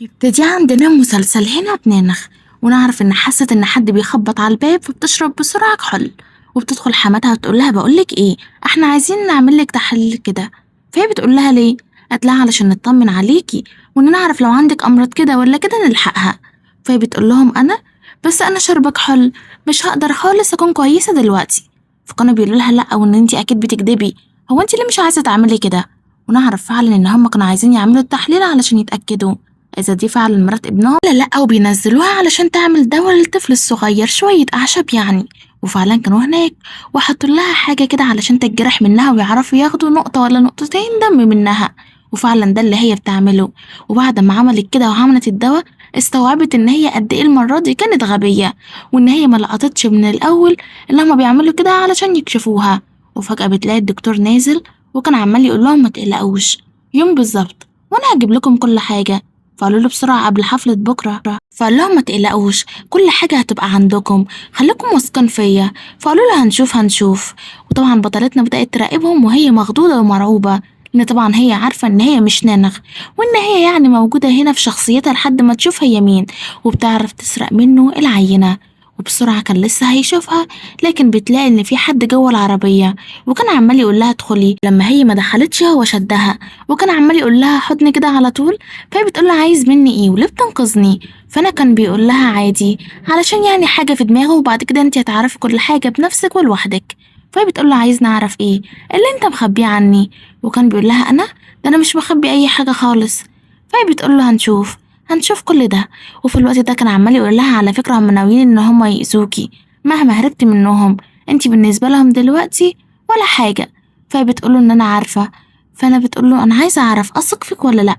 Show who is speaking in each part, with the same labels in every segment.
Speaker 1: بيبتدي عندنا مسلسل هنا بننخ، ونعرف إن حست إن حد بيخبط على الباب، فبتشرب بسرعة كحول، وبتدخل حماتها وتقول لها بقولك إيه، إحنا عايزين نعملك تحاليل كده. فهي بتقول لها ليه؟ قالت لها علشان نطمن عليكي، وإن نعرف لو عندك أمراض كده ولا كده نلحقها. فهي بتقول لهم أنا بس أنا شاربة كحول، مش هقدر خالص أكون كويسة دلوقتي. فكانوا بيقولوا لها لأ، وإن انتي أكيد بتكدبي، هو انتي ليه مش عايزة تعملي كده؟ ونعرف فعلا إن هما كانوا عايزين يعملوا التحليل علشان يتأكدوا إذا دي فعلا مرات ابنهم ولا لأ، وبينزلوها علشان تعمل دوا للطفل الصغير، شوية أعشاب يعني. وفعلا كانوا هناك وحطوا لها حاجة كده علشان تتجرح منها ويعرفوا ياخدوا نقطة ولا نقطتين دم منها. وفعلا ده اللي هي بتعمله. وبعد ما عملت كده وعملت الدوا، استوعبت ان هي قد ايه المرة دي كانت غبية، وان هي ما لقطتش من الاول ان هما بيعملوا كده علشان يكشفوها. وفجأة بتلاقي الدكتور نازل، وكان عمال يقول لهم ما تقلقوش، يوم بالظبط وانا هجيب لكم كل حاجة. فقالوا له بسرعة قبل حفلة بكرة. فقال لهم ما تقلقوش، كل حاجة هتبقى عندكم، خليكم واثقين فيا. فقالوا له هنشوف. وطبعا بطلتنا بدأت تراقبهم وهي مخضوضة ومرعوبة، لأن طبعا هي عارفة إن هي مش نانغ، وإن هي يعني موجودة هنا في شخصيتها لحد ما تشوف هي مين، وبتعرف تسرق منه العينة. وبسرعة كان لسه هيشوفها، لكن بتلاقي إن في حد جوه العربية، وكان عمال يقول لها ادخلي. لما هي ما دخلتش هو شدها، وكان عمال يقول لها حضني كده على طول. فهي بتقول له عايز مني ايه وليه بتنقذني؟ فانا كان بيقول لها عادي، علشان يعني حاجه في دماغه، وبعد كده انت هتعرفي كل حاجه بنفسك ولوحدك. فهي بتقول له عايز نعرف ايه اللي انت مخبيه عني؟ وكان بيقول لها انا ده انا مش مخبي اي حاجه خالص. فهي بتقول له هنشوف كل ده. وفي الوقت ده كان عمال يقول لها على فكره هم ناويين ان هم يأذوكي، مهما هربتي منهم انت بالنسبه لهم دلوقتي ولا حاجه. فهي بتقول له ان انا عارفه. فانا بتقول له انا عايزه اعرف اثق فيك ولا لا.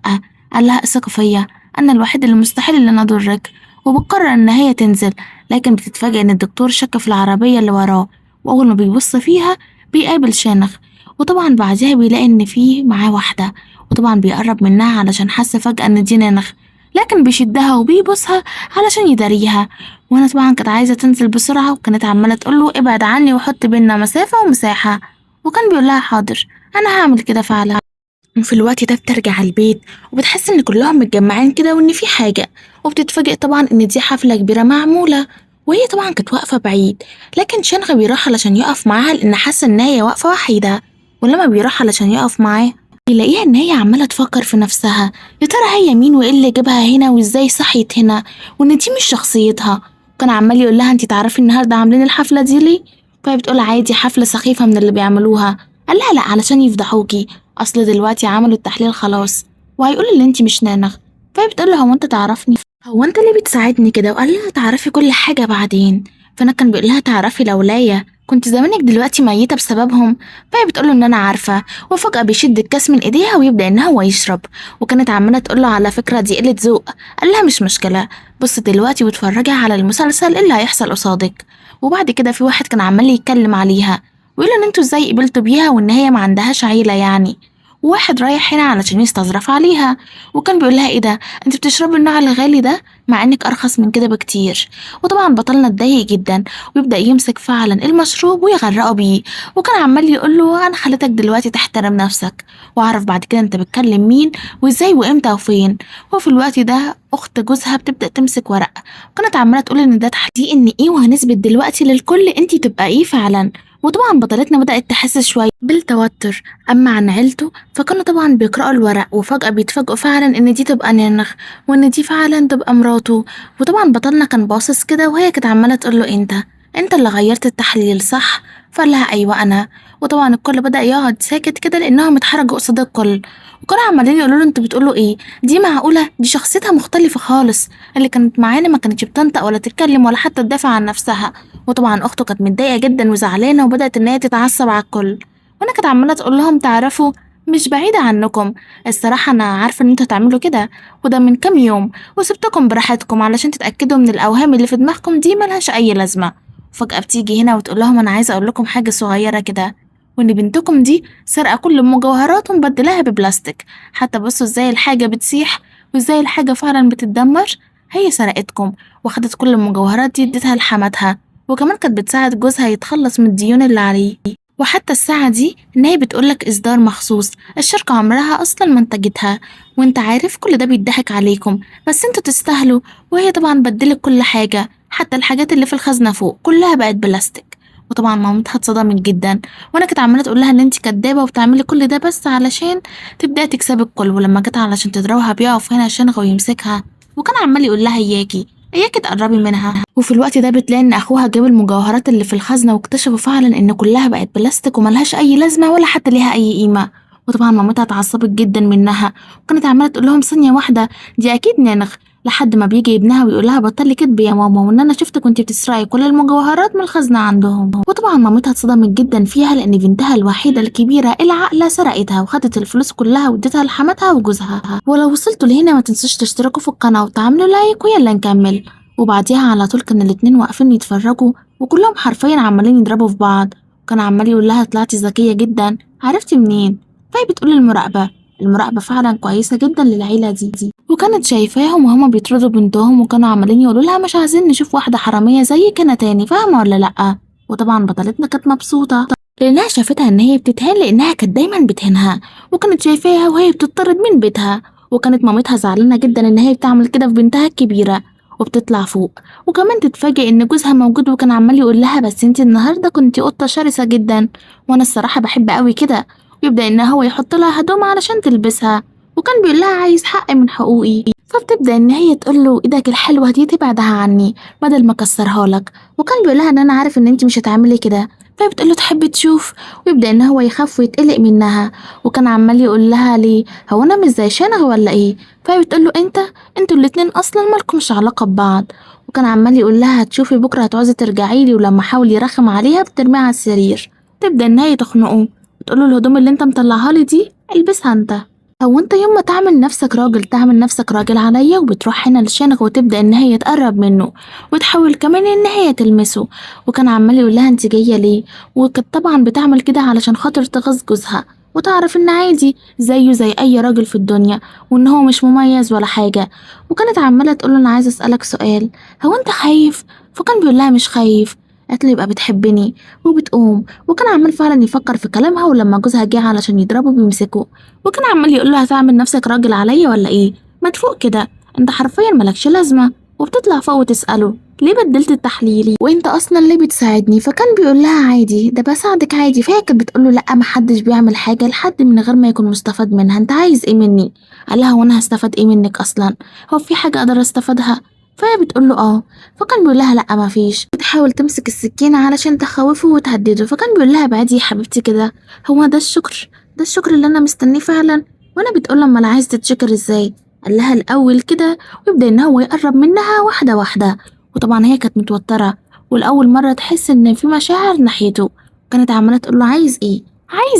Speaker 1: قال لها اثق فيا، انا الوحيد اللي مستحيل ان انا اضرك. وبتقرر ان هي تنزل، لكن بتتفاجئ ان الدكتور شك في العربيه اللي وراه، واول ما بيبص فيها بيقابل شانخ. وطبعا بعدها بيلاقي ان فيه معاه واحده، وطبعا بيقرب منها علشان حس فجاه ان دي نانخ، لكن بيشدها وبيبوسها علشان يداريها. وانا طبعا كانت عايزه تنزل بسرعه، وكانت عماله تقول له ابعد عني وحط بينا مسافه ومساحه. وكان بيقول لها حاضر، انا هعمل كده فعلا. وفي الوقت ده بترجع البيت، وبتحس ان كلهم متجمعين كده وان في حاجة، وبتتفاجئ طبعا ان دي حفلة كبيرة معمولة. وهي طبعا كانت واقفة بعيد، لكن شنغ بيروح علشان يقف معاها لان حاسة ان هي واقفة وحيدة. ولما بيروح علشان يقف معاه يلاقيها ان هي عمالة تفكر في نفسها، يا ترى هي مين وايه اللي جابها هنا وازاي صحيت هنا، وان دي مش شخصيتها. كان عمال يقول لها انتي تعرفي النهارده عاملين الحفلة دي ليه؟ فهي بتقول عادي، حفلة سخيفة من اللي بيعملوها. قال لها لا، علشان يفضحوكي، اصل دلوقتي عملوا التحليل خلاص، وهيقولوا ان انتي مش نانغ. فهي بتقول له هو انت تعرفني؟ هو انت ليه بتساعدني كده؟ وقال لها تعرفي كل حاجه بعدين. فانا كان بيقول لها تعرفي لولايا كنت زمانك دلوقتي ميته بسببهم. فهي بتقول له ان انا عارفه. وفجاه بيشد الكاس من ايديها ويبدا ان هو يشرب. وكانت عماله تقول له على فكره دي قله ذوق. قال لها مش مشكله، بص دلوقتي واتفرجي على المسلسل اللي هيحصل قصادك. وبعد كده في واحد كان عمال يتكلم عليها، ويقول ان انتوا ازاي قبلتوا بيها وان هي ما عندهاش عيله يعني. وواحد رايح هنا علشان يستظرف عليها، وكان بيقول لها ايه ده، انت بتشربي النوع الغالي ده مع انك ارخص من كده بكتير. وطبعا بطلنا اتضايق جدا، ويبدا يمسك فعلا المشروب ويغرقه بيه. وكان عمال يقول له انا خليتك دلوقتي تحترم نفسك، واعرف بعد كده انت بتكلم مين وازاي وامتى وفين. وفي الوقت ده اخت جوزها بتبدا تمسك ورق، وكانت عماله تقول ان ده تحدي ان ايه، وهنثبت دلوقتي للكل انتي تبقى ايه فعلا. وطبعا بطلتنا بدأت تحس شوية بالتوتر. أما عن عيلته فكانوا طبعا بيقرأوا الورق، وفجأة بيتفاجئوا فعلا إن دي تبقى نانغ، وإن دي فعلا تبقى مراته. وطبعا بطلنا كان باصص كده، وهي كانت عمالة تقوله انت اللي غيرت التحليل صح؟ فقال لها ايوه انا. وطبعا الكل بدأ يقعد ساكت كده لانهم اتحرجوا قصاد الكل، وكانوا عمالين يقولوا له انتوا بتقولوا ايه، دي معقولة؟ دي شخصيتها مختلفة خالص، اللي كانت معانا ما كانتش بتنطق ولا تتكلم ولا حتى تدافع عن نفسها. وطبعا اخته كانت متضايقة جدا وزعلانة، وبدأت ان هي تتعصب على الكل. وانا كانت عمالة تقول لهم تعرفوا، مش بعيدة عنكم، الصراحة أنا عارفة إن انتوا هتعملوا كده، وده من كام يوم، وسبتكم براحتكم علشان تتأكدوا من الأوهام اللي في دماغكم دي ملهاش أي لازمة. وفجأة بتيجي هنا وتقول لهم أنا عايزة أقول لكم حاجة صغيرة كده، وإن بنتكم دي سرقة كل المجوهرات ومبدلاها ببلاستيك. حتى بصوا إزاي الحاجة بتسيح، وإزاي الحاجة فعلا بتتدمر. هي سرقتكم، واخدت كل المجوهرات دي اديتها لحماتها، وكمان كانت بتساعد جوزها يتخلص من الديون اللي عليه. وحتى الساعة دي إن هي بتقولك إصدار مخصوص، الشركة عمرها أصلا ما انتجتها، وانت عارف كل ده بيضحك عليكم، بس انتوا تستاهلوا. وهي طبعا بدلت كل حاجة، حتى الحاجات اللي في الخزنة فوق كلها بقت بلاستيك. وطبعا مامتها اتصدمت جدا، وانا كنت عماله تقول لها ان انت كدابه وبتعملي كل ده بس علشان تبداي تكسبي الكل، ولما جت علشان تضربها بيقف هنا شنغ ويمسكها، وكان عمال يقول لها اياكي تقربي منها. وفي الوقت ده بتلاقي ان اخوها جاب المجوهرات اللي في الخزنه، واكتشفوا فعلا ان كلها بقت بلاستيك وملهاش اي لازمه ولا حتى ليها اي قيمه. وطبعا مامتها اتعصبت جدا منها، وكانت عماله تقول لهم ثانيه واحده، دي اكيد نانخ. لحد ما بيجي ابنها ويقول لها بطلي كدب يا ماما، وان انا شفتك كنت بتسرقي كل المجوهرات من الخزنه عندهم. وطبعا مامتها اتصدمت جدا فيها، لان بنتها الوحيده الكبيره العاقله سرقتها وخدت الفلوس كلها واديتها لحماتها وجوزها. ولو وصلتوا لهنا ما تنسوش تشتركوا في القناه وتعملوا لايك، ويلا نكمل. وبعديها على طول كان الاتنين واقفين يتفرجوا، وكلهم حرفيا عمالين يضربوا في بعض. وكان عمال يقول لها طلعتي ذكيه جدا، عرفتي منين؟ فهي بتقول المراقبه فعلا كويسه جدا للعيله دي. وكانت شايفاهم وهما بيطردوا بنتهم، وكانوا عمالين يقولوا لها مش عايزين نشوف واحدة حرامية زي كنا تاني، فاهمة ولا لأ؟ وطبعا بطلتنا كانت مبسوطة لأنها شافتها إن هي بتتهان، لأنها كانت دايما بتهنها، وكانت شايفاها وهي بتطرد من بيتها. وكانت مامتها زعلانة جدا إن هي بتعمل كده في بنتها الكبيرة، وبتطلع فوق وكمان تتفاجئ إن جوزها موجود، وكان عمال يقول لها بس انتي النهاردة كنتي قطة شرسة جدا، وأنا الصراحة بحب قوي كده. ويبدأ إن هو يحط لها هدوم علشان تلبسها، وكان بيقول لها عايز حق من حقوقي. فبتبدأ إن هي تقول له إيدك الحلوة دي تبعدها عني بدل ما أكسرها لك، وكان بيقول لها إن أنا عارف إن أنت مش هتعملي كده. فهي بتقول له تحب تشوف، ويبدأ إن هو يخاف ويتقلق منها. وكان عمال يقول لها ليه، هو أنا مش زي شنغ ولا إيه؟ فهي بتقول له انتوا الاتنين أصلا مالكمش علاقة ببعض. وكان عمال يقول لها هتشوفي بكرة هتعوزي ترجعي لي، ولما حاول يرخم عليها بترميها على السرير. تبدأ إن هي تخنقه وتقول له الهدوم اللي أنت مطلعها لي دي البسها أنت. هو انت يوم ما تعمل نفسك راجل عليا، وبتروح هنا لشنغ وتبدأ ان هي تقرب منه، وتحاول كمان ان هي تلمسه. وكان عمال يقول لها انت جايه ليه، وكانت طبعا بتعمل كده علشان خاطر تغيظ جوزها، وتعرف ان عادي زيه زي اي راجل في الدنيا، وان هو مش مميز ولا حاجه. وكانت عماله تقول له انا عايزه اسالك سؤال، هو انت خايف؟ فكان بيقول لها مش خايف. قالت له يبقى بتحبني. وبتقوم، وكان عمال فعلا يفكر في كلامها، ولما جوزها جه علشان يضربه بيمسكه، وكان عمال يقول له هتعمل نفسك راجل عليا ولا ايه؟ ما تفوق كده، انت حرفيا ملكش لازمه. وبتطلع فوق وتساله ليه بدلت التحليلي، وانت اصلا ليه بتساعدني؟ فكان بيقول لها عادي، ده بساعدك عادي. فهي كانت بتقول له لا، محدش بيعمل حاجه لحد من غير ما يكون مستفاد منها، انت عايز ايه مني؟ قال لها وانا هستفاد ايه منك اصلا؟ هو في حاجه اقدر استفادها؟ فهي بتقول له اه. فكان بيقول لها لا مفيش. بتحاول تمسك السكينه علشان تخوفه وتهدده، فكان بيقول لها بعدي يا حبيبتي كده، هو ده الشكر اللي انا مستنيه فعلا؟ وانا بتقول لما انا عايز تتشكر ازاي؟ قال لها الاول كده، ويبدا ان هو يقرب منها واحده واحده. وطبعا هي كانت متوتره، والاول مره تحس ان في مشاعر ناحيته. كانت عماله تقول له عايز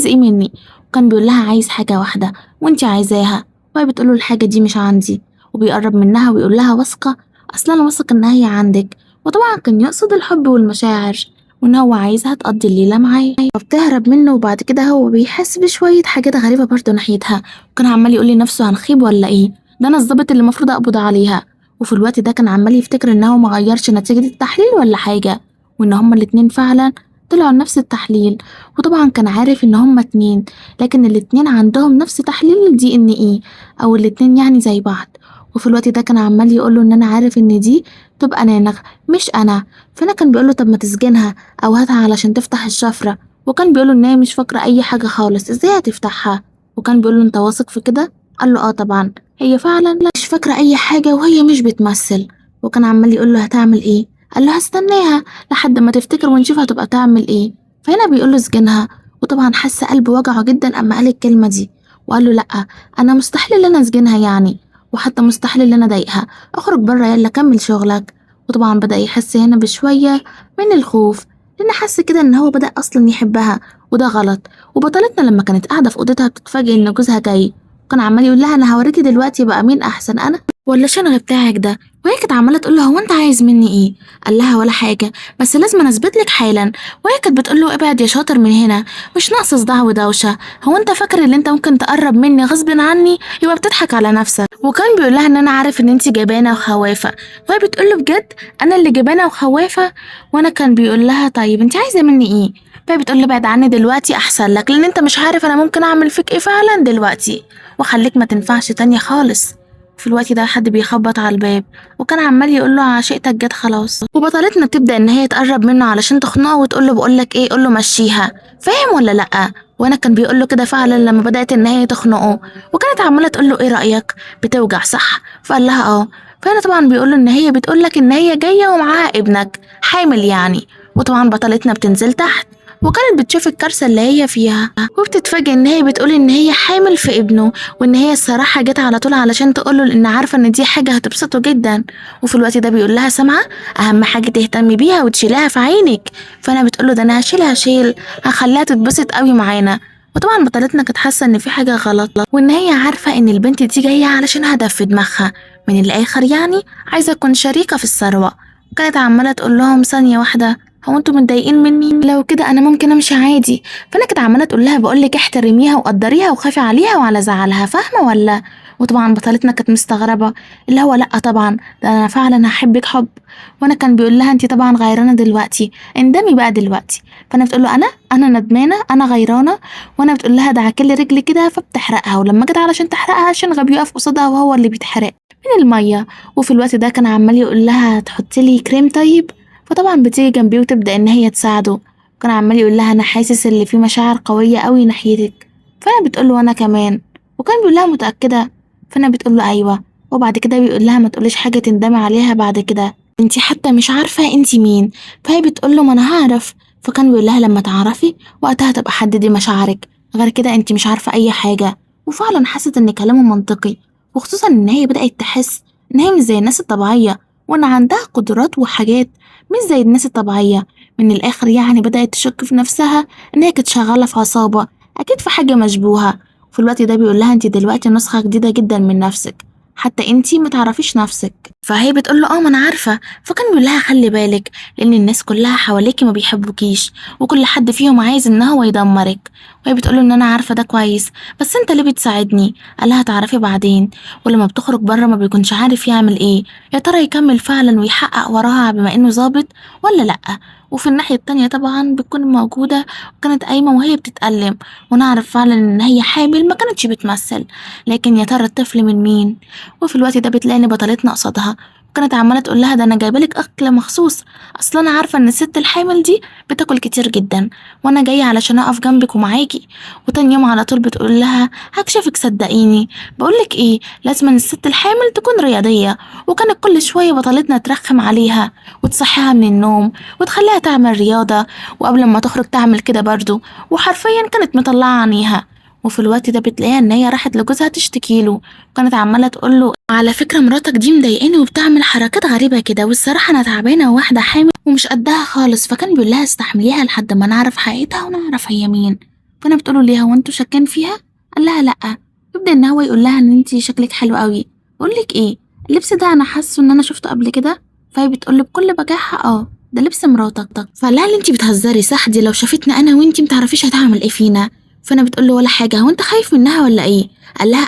Speaker 1: ايه مني؟ وكان بيقول لها عايز حاجه واحده وانت عايزاها. وهي بتقول له الحاجه دي مش عندي. وبيقرب منها ويقول لها واثقه، اصلا انا واثق ان هي عندك. وطبعا كان يقصد الحب والمشاعر، وان هو عايزها تقضي الليله معاه. فبتهرب منه، وبعد كده هو بيحس بشويه حاجات غريبه برضه ناحيتها، وكان عمال يقول لنفسه هنخيب ولا ايه، ده انا الظابط اللي المفروض اقبض عليها. وفي الوقت ده كان عمال يفتكر ان هو مغيرش نتيجه التحليل ولا حاجه، وان هما الاتنين فعلا طلعوا نفس التحليل. وطبعا كان عارف ان هما اتنين، لكن الاتنين عندهم نفس تحليل الدي ان ايه، او الاتنين يعني زي بعض. وفي الوقت ده كان عمال يقوله ان انا عارف ان دي تبقى نانغ مش انا. فانا كان بيقوله طب ما تسجنها او هاتها علشان تفتح الشفرة. وكان بيقوله ان هي مش فاكرة اي حاجة خالص، ازاي هتفتحها؟ وكان بيقوله انت واثق في كده؟ قال له اه طبعا، هي فعلا لا مش فاكرة اي حاجة وهي مش بتمثل. وكان عمال يقوله هتعمل ايه؟ قال له هستناها لحد ما تفتكر ونشوف هتبقى تعمل ايه. فهنا بيقوله اسجنها. وطبعا حس قلبه وجعه جدا اما قال الكلمة دي، وقال له لا، انا مستحيل ان انا اسجنها يعني، وحتى مستحيل ان انا اضايقها، اخرج بره يلا كمل شغلك. وطبعا بدأ يحس هنا بشوية من الخوف، لأن حس كده إن هو بدأ أصلا يحبها، وده غلط. وبطلتنا لما كانت قاعدة في أوضتها بتتفاجئ إن جوزها جاي، وكان عمال يقول لها أنا هوريكي دلوقتي بقى مين أحسن، أنا ولا شنغ بتاعك ده؟ وهي كانت عمالة تقول له هو أنت عايز مني إيه؟ قال لها ولا حاجة، بس لازم أثبت لك حالا. وهي كانت بتقول له ابعد يا شاطر من هنا، مش ناقص صداع ودوشة. هو أنت فاكر إن أنت ممكن تقرب مني غصب عني؟ يبقى بتضحك على نفسك. وكان بيقول لها إن أنا عارف إن أنت جبانة وخوافة. وهي بتقول له بجد أنا اللي جبانة وخوافة؟ وانا كان بيقول لها طيب انت عايزه مني ايه؟ فهي بتقول له ابعد عني دلوقتي احسن لك، لان انت مش عارف انا ممكن اعمل فيك ايه فعلا دلوقتي، وخليك ما تنفعش تانية خالص. في الوقت ده حد بيخبط على الباب، وكان عمال يقول له عشيقتك جت خلاص. وبطلتنا بتبدا ان هي تقرب منه علشان تخنقه وتقول له بقول لك ايه، قول له مشيها، فاهم ولا لا؟ وانا كان بيقول له كده فعلا لما بدات ان هي تخنقه، وكانت عماله تقول له ايه رايك، بتوجع صح؟ فقال لها اه. فانا طبعا بيقول له ان هي بتقول لك ان هي جايه ومعاها ابنك حامل يعني. وطبعا بطلتنا بتنزل تحت، وكانت بتشوف الكارثة اللي هي فيها، وبتتفاجئ ان هي بتقول ان هي حامل في ابنه، وان هي الصراحة جت على طول علشان تقوله لان عارفة ان دي حاجة هتبسطه جدا. وفي الوقت ده بيقول لها سامعة، اهم حاجة تهتمي بيها وتشيلها في عينك. فانا بتقوله ده انا هشيلها شيل، هخليها تتبسط قوي معانا. وطبعا بطلتنا كانت حاسة ان في حاجة غلط، وان هي عارفة ان البنت دي جاية علشان هدف في دماغها، من الاخر يعني عايزة تكون شريكة في الثروة. وكانت عمالة تقول لهم ثانية واحدة، هو انتوا متضايقين مني؟ لو كده انا ممكن امشي عادي. فانا كنت عماله تقول لها بقول لك احترميها وقدريها وخافي عليها وعلى زعلها، فاهمه ولا؟ وطبعا بطلتنا كانت مستغربه، اللي هو لا طبعا، ده انا فعلا هحبك حب. وانا كان بيقول لها انت طبعا غيرانه دلوقتي، اندمي بقى دلوقتي. فانا بتقول له انا ندمانه، انا غيرانه. وانا بتقول لها ده عكل رجلي كده فبتحرقها، ولما جت علشان تحرقها عشان غبي يقف قصادها وهو اللي بيتحرق من الميه. وفي الوقت ده كان عمال يقول لها تحطي لي كريم طيب. فطبعا بتيجي جنبيه وتبدأ إن هي تساعده. كان عمال يقول لها أنا حاسس اللي فيه مشاعر قوية قوي ناحيتك. فأنا بتقول له وأنا كمان. وكان بيقول لها متأكدة؟ فأنا بتقول له أيوة. وبعد كده بيقول لها ما تقوليش حاجة تندمي عليها بعد كده، انتي حتى مش عارفة انتي مين. فهي بتقول له ما أنا هعرف. فكان بيقول لها لما تعرفي وقتها تبقى حددي مشاعرك، غير كده انتي مش عارفة أي حاجة. وفعلا حست إن كلامه منطقي، وخصوصا إن هي بدأت تحس إن هي مش زي الناس الطبيعية، وإن عندها قدرات وحاجات مش زي الناس الطبيعية. من الآخر يعني بدأت تشك في نفسها إن هي كانت شغالة في عصابة، أكيد في حاجة مشبوهة. في الوقت ده بيقول لها أنت دلوقتي نسخة جديدة جدا من نفسك، حتى أنتي متعرفيش نفسك. فهي بتقول له ما أنا عارفة. فكان بيقول لها خلي بالك، لأن الناس كلها حواليكي ما بيحبوكيش، وكل حد فيهم عايز إن هو يدمرك. وهي بتقول له إن أنا عارفة ده كويس، بس أنت ليه بتساعدني؟ قال لها تعرفي بعدين. ولما بتخرج بره ما بيكونش عارف يعمل إيه، يا ترى يكمل فعلا ويحقق وراها بما إنه ظابط ولا لأ. وفي الناحية التانية طبعا بتكون موجودة، وكانت قايمة وهي بتتألم، ونعرف فعلا إن هي حامل، ما كانتش بتمثل. لكن يا ترى الطفل من مين؟ وفي الوقت ده بتلاقي إن بطلتنا قصادها، وكانت عمالة تقول لها ده أنا جايبالك أكل مخصوص، أصل أنا عارفة إن الست الحامل دي بتاكل كتير جدا، وأنا جاية علشان أقف جنبك ومعاكي. وتاني يوم على طول بتقول لها هكشفك صدقيني، بقولك إيه، لازم الست الحامل تكون رياضية. وكانت كل شوية بطلتنا ترخم عليها وتصحيها من النوم وتخليها تعمل رياضة، وقبل ما تخرج تعمل كده برضو، وحرفيا كانت مطلعة عينيها. وفي الوقت ده بتلاقيها ان هي راحت لجوزها تشتكيله، وكانت عماله تقول له على فكره مراتك دي مضايقاني وبتعمل حركات غريبه كده، والصراحه انا تعبانه وواحده حامل ومش قدها خالص. فكان بيقول لها استحمليها لحد ما نعرف حقيقتها ونعرف هي مين. فانا بتقوله ليه، هو انتوا شاكين فيها؟ قال لها لا. يبدا ان هو يقول لها ان انتي شكلك حلو قوي، بقول لك ايه، اللبس ده انا حاسه ان انا شفته قبل كده. فهي بتقول له بكل بجاحه ده لبس مراتك. فقال لها انتي بتهزري صح، دي لو شافتنا انا وانتي متعرفيش هتعمل ايه فينا. فانا بتقول له ولا حاجه، هو انت خايف منها ولا ايه؟ قال لها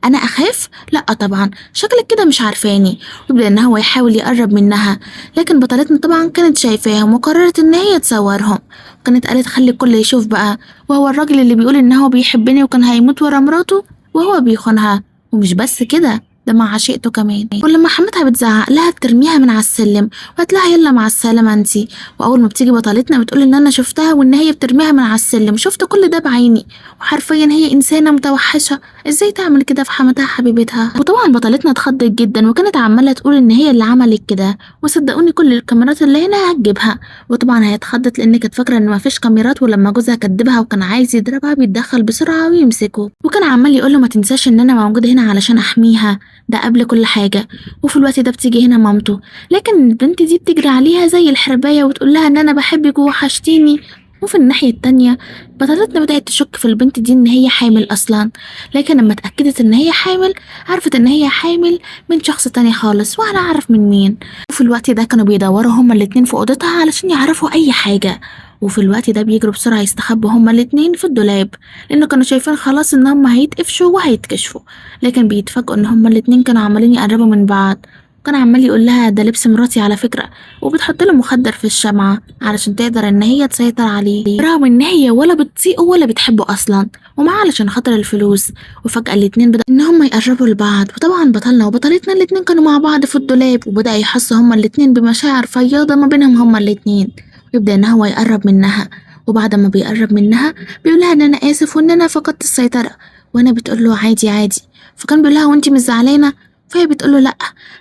Speaker 1: انا اخاف؟ لا طبعا، شكلك كده مش عارفاني. ويبدا ان هو يحاول يقرب منها، لكن بطلتنا طبعا كانت شايفاهم وقررت ان هي تصورهم. وكانت قالت خلي الكل يشوف بقى، وهو الراجل اللي بيقول ان هو بيحبني وكان هيموت ورا مراته وهو بيخونها. ومش بس كده، ده مع عشيقته كمان. ولما حماتها بتزعق لها بترميها من على السلم وقالت لها يلا مع السلامه انتي. واول ما بتيجي بطلتنا بتقول ان انا شفتها وان هي بترميها من على السلم، شفت كل ده بعيني، وحرفيا هي انسانه متوحشه، ازاي تعمل كده في حماتها حبيبتها؟ وطبعا بطلتنا اتخضت جدا وكانت عماله تقول ان هي اللي عملت كده، وصدقوني كل الكاميرات اللي هنا هتجيبها. وطبعا هي اتخضت لان كانت فاكره ان مفيش كاميرات، ولما جوزها كدبها وكان عايز يضربها بيتدخل بسرعه ويمسكه، وكان عمال يقول له ما تنساش ان انا موجود هنا علشان احميها، ده قبل كل حاجه. وفي الوقت ده بتيجي هنا مامته، لكن البنت دي بتجري عليها زي الحربايه وتقول لها ان انا بحبك ووحشتيني. وفي الناحية التانية بطلتنا بدأت تشك في البنت دي ان هي حامل اصلا، لكن لما اتأكدت ان هي حامل عرفت ان هي حامل من شخص تاني خالص، ولا عارف من مين. وفي الوقت ده كانوا بيدوروا هما الاتنين في اوضتها علشان يعرفوا اي حاجة. وفي الوقت ده بيجروا بسرعة يستخبوا هما الاتنين في الدولاب، لانه كانوا شايفين خلاص ان هما هيتقفشوا وهيتكشفوا. لكن بيتفاجئوا ان هما الاتنين كانوا عمالين يقربوا من بعض، كان عمال يقول لها ده لبس مراتي على فكرة، وبتحط له مخدر في الشمعة علشان تقدر ان هي تسيطر عليه، رغم ان هي ولا بتطيقه ولا بتحبه اصلا، ومعاه علشان خاطر الفلوس. وفجأة الاتنين بدأ ان هما يقربوا لبعض، وطبعا بطلنا وبطلتنا الاتنين كانوا مع بعض في الدولاب، وبدأ يحسوا هما الاتنين بمشاعر فياضة ما بينهم هما الاتنين، ويبدأ ان هو يقرب منها. وبعد ما بيقرب منها بيقول لها ان انا اسف وان انا فقدت السيطرة، وانا بتقول له عادي عادي. فكان بيقول لها وانتي مش زعلانة؟ فهي بتقول له لا.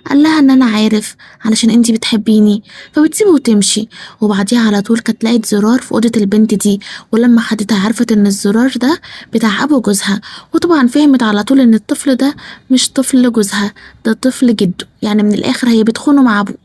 Speaker 1: قال لها ان انا عارف علشان انتي بتحبيني. فبتسيبه وتمشي. وبعديها على طول كانت لقيت زرار في اوضه البنت دي، ولما خدتها عرفت ان الزرار ده بتاع ابو جوزها. وطبعا فهمت على طول ان الطفل ده مش طفل جوزها، ده طفل جده، يعني من الاخر هي بتخونه مع ابوه.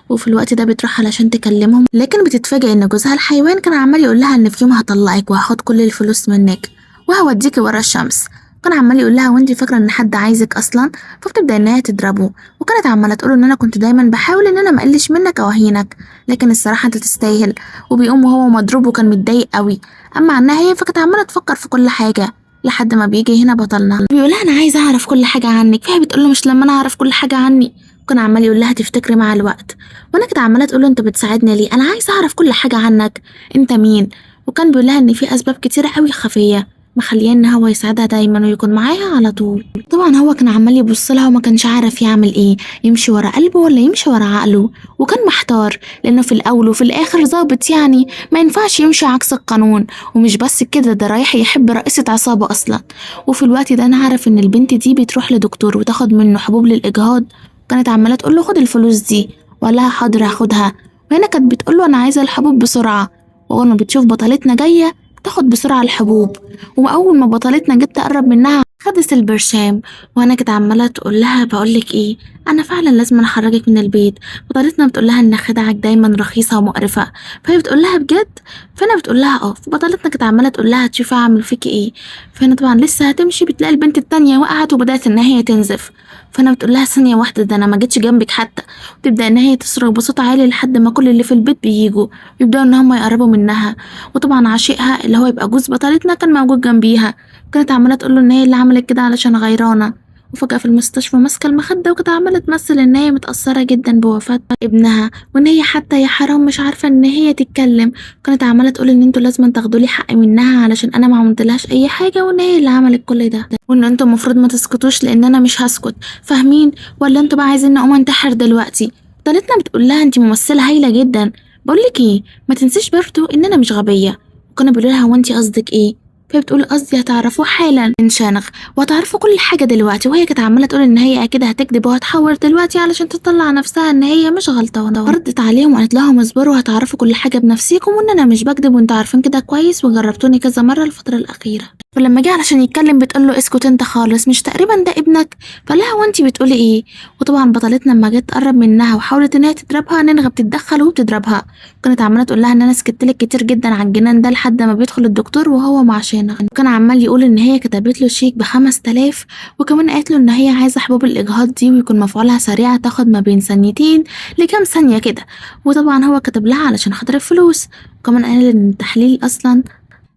Speaker 1: وفي الوقت ده بتروح علشان تكلمهم، لكن بتتفاجئ ان جوزها الحيوان كان عمال يقول لها ان في يوم هطلقك وهاخد كل الفلوس منك وهوديكي ورا الشمس. كان عمال يقول لها وانتي فاكره ان حد عايزك اصلا؟ فبتبدا ان هي تضربه، وكانت عماله تقول ان انا كنت دايما بحاول ان انا ما اقلش منك او اهينك، لكن الصراحه انت تستاهل. وبيقوم وهو مضروب وكان متضايق قوي. اما عنها هي فكانت عماله تفكر في كل حاجه، لحد ما بيجي هنا بطلنا بيقول لها انا عايزه اعرف كل حاجه عنك. فهي بتقول له مش لما انا اعرف كل حاجه عني. وكان عمال يقول لها تفتكري مع الوقت. وانا كنت عماله تقول له انت بتساعدني ليه؟ انا عايزه اعرف كل حاجه عنك، انت مين؟ وكان بيقول لها ان في اسباب كتيره قوي خفيه مخليه ان هو يساعدها دايما ويكون معاها على طول. طبعا هو كان عمال يبص لها وما كانش عارف يعمل ايه، يمشي ورا قلبه ولا يمشي ورا عقله. وكان محتار لانه في الاول وفي الاخر ضابط، يعني ما ينفعش يمشي عكس القانون. ومش بس كده، ده رايح يحب رئيسة عصابة اصلا. وفي الوقت ده انا عارف ان البنت دي بتروح لدكتور وتاخد منه حبوب للاجهاض. كانت عمالة تقول له خد الفلوس دي، وقال لها حاضر هاخدها. وهنا كانت بتقول له انا عايزة الحبوب بسرعة. واول ما بتشوف بطلتنا جاية تاخد بسرعة الحبوب، وأول ما بطلتنا جت تقرب منها خدت البرشام. وانا كنت عماله تقول لها بقولك ايه، انا فعلا لازم اخرجك من البيت. بطلتنا بتقول لها ان خدعك دايما رخيصه ومقرفه. فهي بتقول لها بجد؟ فانا بتقول لها اه. فبطلتنا كانت عماله تقول لها هتشوفي اعمل فيكي ايه. فانا طبعا لسه هتمشي بتلاقي البنت التانية وقعت وبدات ان هي تنزف. فانا بتقول لها ثانيه واحده، ده انا ما جيتش جنبك حتى. وتبدا ان هي تصرخ بصوت عالي لحد ما كل اللي في البيت بييجوا يبداوا ان هم يقربوا منها. وطبعا عشيقها اللي هو يبقى جوز بطلتنا كان موجود جنبيها، كانت عمالة تقوله إن هي اللي عملت كده علشان غيرانة. وفجأة في المستشفى ماسكة المخدة وكانت عمالة تمثل إن هي متأثرة جدا بوفاة ابنها، وإن هي حتى يا حرام مش عارفة إن هي تتكلم. كانت عمالة تقول إن انتوا لازم تاخدولي حقي منها علشان أنا ما عملتلهاش أي حاجة، وإن هي اللي عملت كل ده، وإن انتوا المفروض ما تسكتوش لأن أنا مش هسكت، فاهمين؟ ولا انتوا بقى عايزين أقوم أنتحر دلوقتي؟ طنطنا بتقول لها انتي ممثلة هايلة جدا، بقولك ايه ما تنسيش برضو إن أنا مش غبية. وكانوا بيقولوا لها هو انتي قصدك ايه؟ فهي بتقول قصدي هتعرفوه حالا من شانغ، وهتعرفوا كل حاجة دلوقتي. وهي كانت عمالة تقول ان هي اكيد هتكذب وهتحور دلوقتي علشان تطلع نفسها ان هي مش غلطانة. ردت عليهم وقالت لهم اصبروا هتعرفوا كل حاجة بنفسيكم، وان انا مش بكذب وانتوا عارفين كده كويس وجربتوني كذا مرة الفترة الأخيرة. فلما جه علشان يتكلم بتقول له اسكت انت خالص، مش تقريبا ده ابنك؟ فقالها وانتي بتقولي ايه؟ وطبعا بطلتنا لما جت تقرب منها وحاولت ان هي تضربها نينغا بتتدخل وبتضربها. كانت عماله تقول لها ان انا سكتلك كتير جدا على الجنان ده لحد ما بيدخل الدكتور وهو مع شينغ. وكان عمال يقول ان هي كتبت له شيك ب5000، وكمان قالت له ان هي عايزه حبوب الاجهاض دي ويكون مفعولها سريع، تاخد ما بين ثانيتين لكام ثانيه كده. وطبعا هو كتب لها علشان خاطر الفلوس. وكمان قال ان التحليل اصلا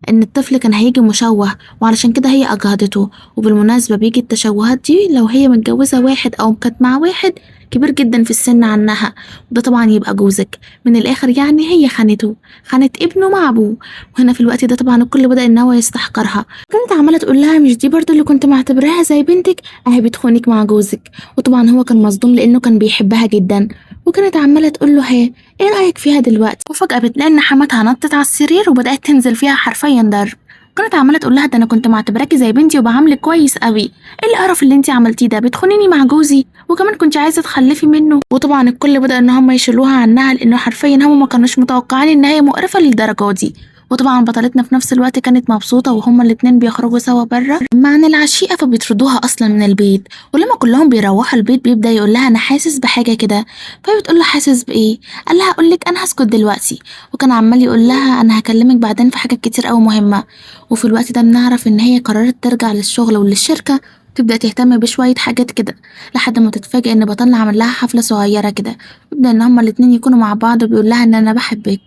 Speaker 1: ان الطفل كان هيجي مشوه وعلشان كده هي اجهضته. وبالمناسبة بيجي التشوهات دي لو هي متجوزة واحد او كانت مع واحد كبير جدا في السن عنها، وده طبعا يبقى جوزك. من الاخر يعني هي خانته، خانت ابنه مع ابوه. وهنا في الوقت ده طبعا الكل بدأ ان هو يستحقرها. كانت عمالة تقول لها مش دي برضه اللي كنت معتبراها زي بنتك؟ اهي بتخونك مع جوزك. وطبعا هو كان مصدوم لانه كان بيحبها جدا. وكانت عمالة تقول له هي ايه رأيك فيها دلوقتي؟ وفجأة بتلاقي ان حماتها نطت على السرير وبدأت تنزل فيها حرفيا ضرب. كانت عمالة تقول لها ده انا كنت معتبراكي زي بنتي وبعاملك كويس قوي، ايه القرف اللي انتي عملتيه ده؟ بتخونيني مع جوزي وكمان كنت عايزة تخلفي منه. وطبعا الكل بدأ ان هم يشيلوها عنها لانه حرفيا هم ما كانوش متوقعين ان هي مقرفة للدرجة دي. وطبعا بطلتنا في نفس الوقت كانت مبسوطة وهما الاتنين بيخرجوا سوا برا مع ان العشيقة، فبيطردوها اصلا من البيت. ولما كلهم بيروحوا البيت بيبدأ يقول لها انا حاسس بحاجة كده. فهي بتقول له حاسس بايه؟ قال لها اقول لك انا هسكت دلوقتي. وكان عمال يقول لها انا هكلمك بعدين في حاجات كتير قوي مهمة. وفي الوقت ده بنعرف ان هي قررت ترجع للشغل وللشركة، تبدأ تهتم بشوية حاجات كده لحد ما تتفاجئ ان بطلنا عمل لها حفلة صغيرة كده. يبدأ ان هما الاتنين يكونوا مع بعض وبيقول لها ان انا بحبك.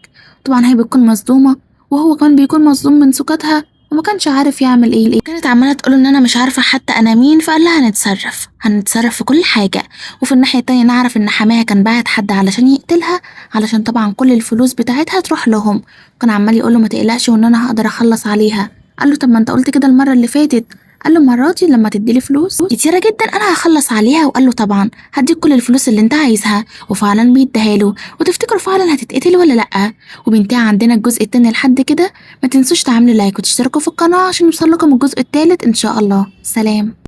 Speaker 1: طبعا هي بتكون مصدومة وهو كمان بيكون مصدوم من سكوتها، وما كانش عارف يعمل ايه. كانت عمالة تقول ان انا مش عارفة حتى انا مين، فقال لها هنتصرف في كل حاجة. وفي الناحية التانية نعرف ان حماها كان باعت حد علشان يقتلها، علشان طبعا كل الفلوس بتاعتها تروح لهم. وكان عمال يقول له ما تقلقش وان انا هقدر اخلص عليها. قال له طب ما انت قلت كده المرة اللي فاتت. قال له المرة دي لما تديلي فلوس كتيرة جدا انا هخلص عليها. وقال له طبعا هديك كل الفلوس اللي انت عايزها. وفعلا بيديها له. وتفتكروا فعلا هتتقتل ولا لأ؟ وبنتها عندنا الجزء التاني لحد كده. ما تنسوش تعملوا لايك وتشتركوا في القناة عشان يوصلكم الجزء التالت ان شاء الله. سلام.